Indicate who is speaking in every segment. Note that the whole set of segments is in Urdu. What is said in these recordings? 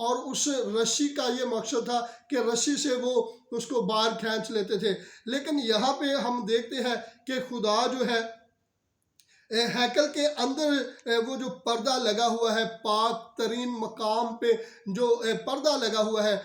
Speaker 1: اور اس رسی کا یہ مقصد تھا کہ رسی سے وہ اس کو باہر کھینچ لیتے تھے۔ لیکن یہاں پہ ہم دیکھتے ہیں کہ خدا جو ہے ہیکل کے اندر وہ جو پردہ لگا ہوا ہے، پاک ترین مقام پہ جو پردہ لگا ہوا ہے،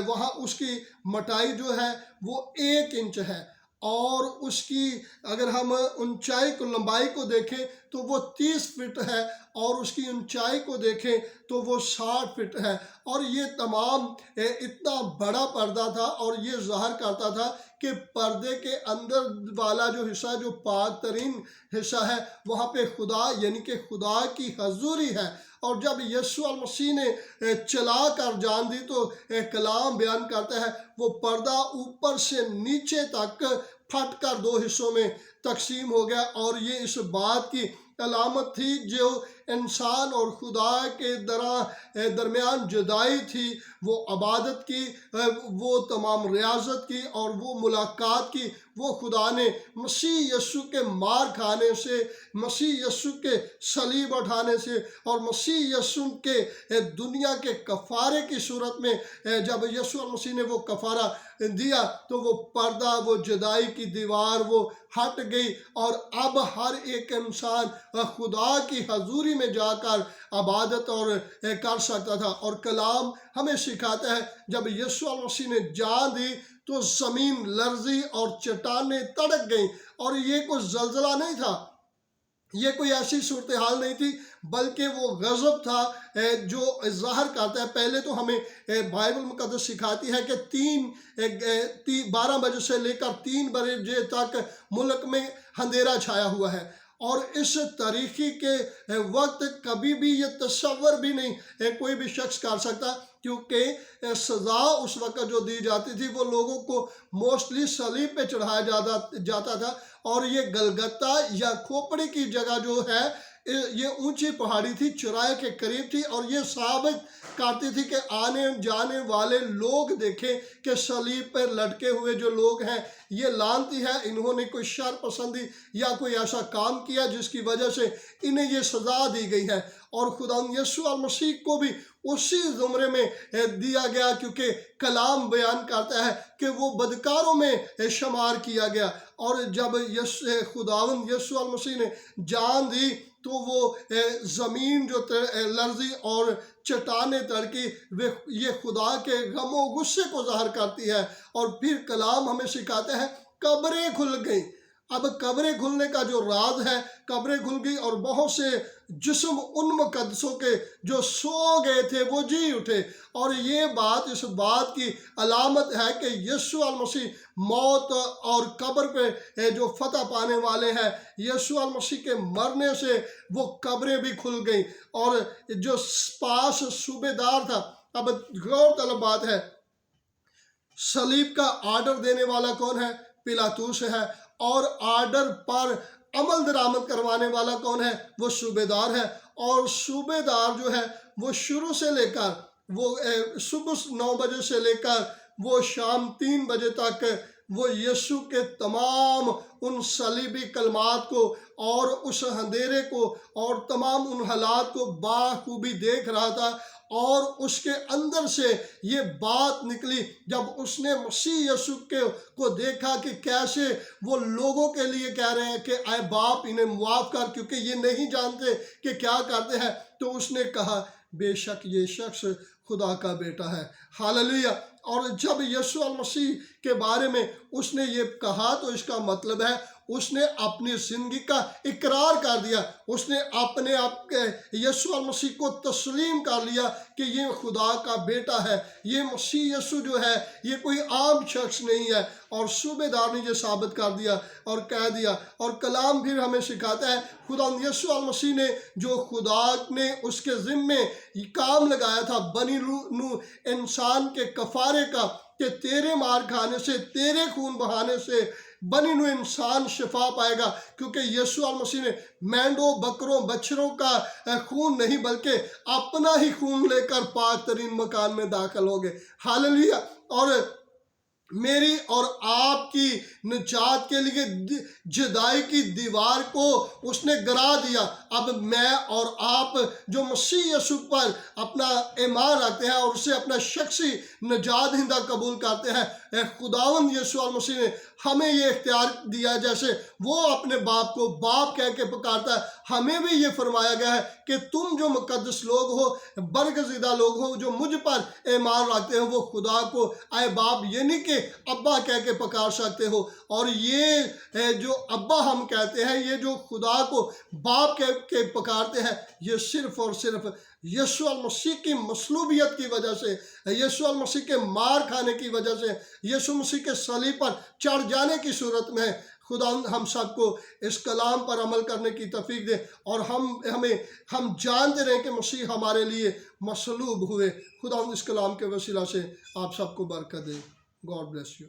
Speaker 1: وہاں اس کی مٹائی جو ہے وہ 1 انچ ہے، اور اس کی اگر ہم اونچائی کو لمبائی کو دیکھیں تو وہ 30 فٹ ہے، اور اس کی اونچائی کو دیکھیں تو وہ 60 فٹ ہے۔ اور یہ تمام اتنا بڑا پردہ تھا، اور یہ ظاہر کرتا تھا کہ پردے کے اندر والا جو حصہ، جو پاک ترین حصہ ہے، وہاں پہ خدا یعنی کہ خدا کی حضوری ہے۔ اور جب یسوع المسیح نے چلا کر جان دی تو کلام بیان کرتا ہے وہ پردہ اوپر سے نیچے تک پھٹ کر 2 حصوں میں تقسیم ہو گیا، اور یہ اس بات کی علامت تھی جو انسان اور خدا کے درمیان جدائی تھی، وہ عبادت کی، وہ تمام ریاضت کی، اور وہ ملاقات کی، وہ خدا نے مسیح یسوع کے مار کھانے سے، مسیح یسوع کے صلیب اٹھانے سے، اور مسیح یسوع کے دنیا کے کفارے کی صورت میں جب یسوع المسیح نے وہ کفارہ دیا تو وہ پردہ، وہ جدائی کی دیوار وہ ہٹ گئی، اور اب ہر ایک انسان خدا کی حضوری میں جا کر عبادت اور کر سکتا تھا۔ اور کلام ہمیں سکھاتا ہے جب یسوع المسیح نے جان دی تو زمین لرزی اور چٹانیں تڑک گئیں، اور یہ کوئی زلزلہ نہیں تھا، یہ کوئی ایسی صورتحال نہیں تھی، بلکہ وہ غضب تھا جو ظاہر کرتا ہے۔ پہلے تو ہمیں بائبل مقدس سکھاتی ہے کہ 12 بجے سے لے کر 3 بجے تک ملک میں اندھیرا چھایا ہوا ہے، اور اس تاریخی کے وقت کبھی بھی یہ تصور بھی نہیں کوئی بھی شخص کر سکتا، کیونکہ سزا اس وقت جو دی جاتی تھی وہ لوگوں کو موسٹلی صلیب پہ چڑھایا جاتا تھا، اور یہ گلگتہ یا کھوپڑی کی جگہ جو ہے یہ اونچی پہاڑی تھی، چوراہے کے قریب تھی، اور یہ ثابت کرتی تھی کہ آنے جانے والے لوگ دیکھیں کہ صلیب پر لٹکے ہوئے جو لوگ ہیں یہ لعنتی ہے، انہوں نے کوئی شر پسندی یا کوئی ایسا کام کیا جس کی وجہ سے انہیں یہ سزا دی گئی ہے۔ اور خدا یسوع المسیح کو بھی اسی زمرے میں دیا گیا، کیونکہ کلام بیان کرتا ہے کہ وہ بدکاروں میں شمار کیا گیا۔ اور جب خداوند یسوع المسیح نے جان دی تو وہ زمین جو لرزی اور چٹانیں تڑکی، یہ خدا کے غم و غصے کو ظاہر کرتی ہے۔ اور پھر کلام ہمیں سکھاتا ہے قبریں کھل گئیں۔ اب قبریں کھلنے کا جو راز ہے، قبریں کھل گئی، اور بہت سے جسم ان مقدسوں کے جو سو گئے تھے وہ جی اٹھے۔ اور یہ بات اس بات کی علامت ہے کہ یسوع المسیح موت اور قبر پہ جو فتح پانے والے ہیں، یسوع المسیح کے مرنے سے وہ قبریں بھی کھل گئیں۔ اور جو پاس صوبے دار تھا، اب غور طلب بات ہے، صلیب کا آرڈر دینے والا کون ہے؟ پیلاطوس ہے، اور آرڈر پر عمل درآمد کروانے والا کون ہے؟ وہ صوبے دار ہے۔ اور صوبے دار جو ہے وہ شروع سے لے کر وہ صبح 9 بجے سے لے کر وہ شام 3 بجے تک وہ یسوع کے تمام ان صلیبی کلمات کو اور اس اندھیرے کو اور تمام ان حالات کو بخوبی دیکھ رہا تھا، اور اس کے اندر سے یہ بات نکلی جب اس نے مسیح یسوع کو دیکھا کہ کیسے وہ لوگوں کے لیے کہہ رہے ہیں کہ اے باپ انہیں معاف کر کیونکہ یہ نہیں جانتے کہ کیا کرتے ہیں، تو اس نے کہا بے شک یہ شخص خدا کا بیٹا ہے۔ ہاللویہ۔ اور جب یسوع المسیح کے بارے میں اس نے یہ کہا تو اس کا مطلب ہے اس نے اپنی زندگی کا اقرار کر دیا، اس نے اپنے آپ کے یسوع المسیح کو تسلیم کر لیا کہ یہ خدا کا بیٹا ہے، یہ مسیح یسوع جو ہے یہ کوئی عام شخص نہیں ہے۔ اور صوبے دار نے یہ ثابت کر دیا اور کہہ دیا۔ اور کلام پھر ہمیں سکھاتا ہے خدا یسوع المسیح نے جو خدا نے اس کے ذمے کام لگایا تھا بنی نوع انسان کے کفارے کا، کہ تیرے مار کھانے سے، تیرے خون بہانے سے بنی نوع انسان شفا پائے گا، کیونکہ یسوع المسیح نے مینڈوں، بکروں، بچھروں کا خون نہیں بلکہ اپنا ہی خون لے کر پاک ترین مکان میں داخل ہو گئے۔ ہاللویہ۔ اور میری اور آپ کی نجات کے لیے جدائی کی دیوار کو اس نے گرا دیا۔ اب میں اور آپ جو مسیح یسوع پر اپنا ایمان رکھتے ہیں اور اسے اپنا شخصی نجات دہندہ قبول کرتے ہیں، اے خداوند یسوع المسیح نے ہمیں یہ اختیار دیا، جیسے وہ اپنے باپ کو باپ کہہ کے پکارتا ہے، ہمیں بھی یہ فرمایا گیا ہے کہ تم جو مقدس لوگ ہو، برگزیدہ لوگ ہو، جو مجھ پر ایمان رکھتے ہو، وہ خدا کو اے باپ یعنی کہ ابا کہہ کے پکار سکتے ہو۔ اور یہ جو ابا ہم کہتے ہیں، یہ جو خدا کو باپ کہہ کے پکارتے ہیں، یہ صرف اور صرف یسوع المسیح کی مصلوبیت کی وجہ سے، یسوع المسیح کے مار کھانے کی وجہ سے، یسوع مسیح کے صلیب پر چڑھ جانے کی صورت میں ہے۔ خدا ہم سب کو اس کلام پر عمل کرنے کی توفیق دے، اور ہم جانتے رہیں کہ مسیح ہمارے لیے مصلوب ہوئے۔ خدا اس کلام کے وسیلہ سے آپ سب کو برکت دے۔ God bless you.